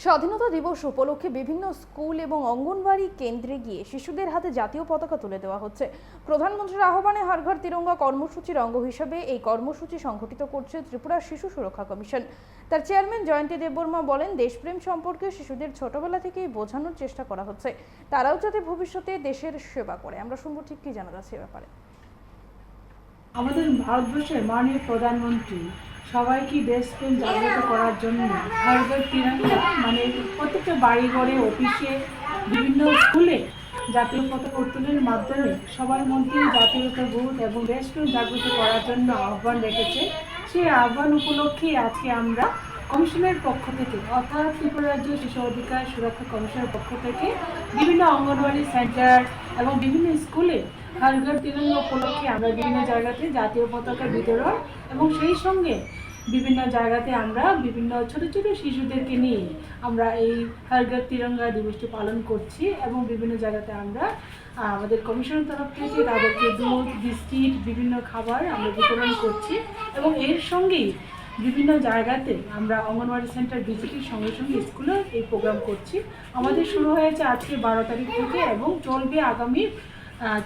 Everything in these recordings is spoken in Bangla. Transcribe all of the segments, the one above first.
স্বাধীনতা দিবস উপলক্ষে বিভিন্ন স্কুল এবং অঙ্গনওয়াড়ি কেন্দ্রে গিয়ে শিশুদের হাতে জাতীয় পতাকা তুলে দেওয়া হচ্ছে। প্রধানমন্ত্রীর আহ্বানে হর ঘর তিরঙ্গা কর্মসূচির অঙ্গ হিসেবে এই কর্মসূচি সংগঠিত করছে ত্রিপুরা শিশু সুরক্ষা কমিশন। তার চেয়ারম্যান জয়ন্তী দেববর্মা বলেন, দেশপ্রেম সম্পর্কে শিশুদের ছোটবেলা থেকেই বোঝানোর চেষ্টা করা হচ্ছে, তারাও যাতে ভবিষ্যতে দেশের সেবা করে। আমরা শুনবো ঠিক কি জানা যাচ্ছে এ ব্যাপারে। আমাদের ভারতবর্ষের মাননীয় প্রধানমন্ত্রী সবাইকে দেশপ্রেম জাগ্রত করার জন্য হর ঘর তিরঙ্গা মানে প্রত্যেকটা বাড়ি ঘরে, অফিসে, বিভিন্ন স্কুলে জাতীয় পতাকা উত্তোলনের মাধ্যমে সবার মধ্যে জাতীয়তাবোধ এবং দেশপ্রেম জাগ্রত করার জন্য আহ্বান রেখেছে। সেই আহ্বান উপলক্ষে আজকে আমরা কমিশনের পক্ষ থেকে অর্থাৎ ত্রিপুরা রাজ্য শিশু অধিকার সুরক্ষা কমিশনের পক্ষ থেকে বিভিন্ন অঙ্গনওয়াড়ি সেন্টার এবং বিভিন্ন স্কুলে হর ঘর তিরঙ্গা উপলক্ষে আমরা বিভিন্ন জায়গাতে জাতীয় পতাকা বিতরণ এবং সেই সঙ্গে বিভিন্ন জায়গাতে আমরা বিভিন্ন ছোট ছোট শিশুদেরকে নিয়ে আমরা এই হর ঘর তিরঙ্গা দিবসটি পালন করছি এবং বিভিন্ন জায়গাতে আমরা আমাদের কমিশনের তরফ থেকে তাদেরকে দুধ, বিস্কিট, বিভিন্ন খাবার আমরা বিতরণ করছি এবং এর সঙ্গেই বিভিন্ন জায়গাতে আমরা অঙ্গনওয়াড়ি সেন্টার ভিজিটের সঙ্গে সঙ্গে স্কুলে এই প্রোগ্রাম করছি। আমাদের শুরু হয়েছে আজকে 12 তারিখ থেকে এবং চলবে আগামী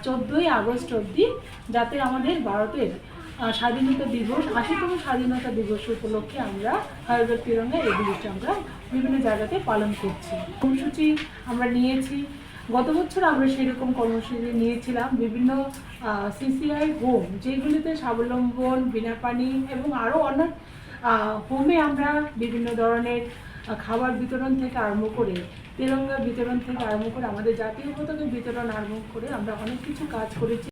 14ই আগস্ট অবধি, যাতে আমাদের ভারতের স্বাধীনতা দিবস 80তম স্বাধীনতা দিবস উপলক্ষে আমরা হর ঘর তিরঙ্গা এই দিবসটা আমরা বিভিন্ন জায়গাতে পালন করছি। কর্মসূচি আমরা নিয়েছি, গত বছর আমরা সেরকম কর্মসূচি নিয়েছিলাম বিভিন্ন সিসিআই হোম, যেগুলিতে স্বাবলম্বন, বিনা পানি এবং আরও অনেক হোমে আমরা বিভিন্ন ধরনের খাবার বিতরণ থেকে আরম্ভ করে তিরঙ্গা বিতরণ থেকে আরম্ভ করে আমাদের জাতীয় পতাকা বিতরণ আরম্ভ করে আমরা অনেক কিছু কাজ করেছি।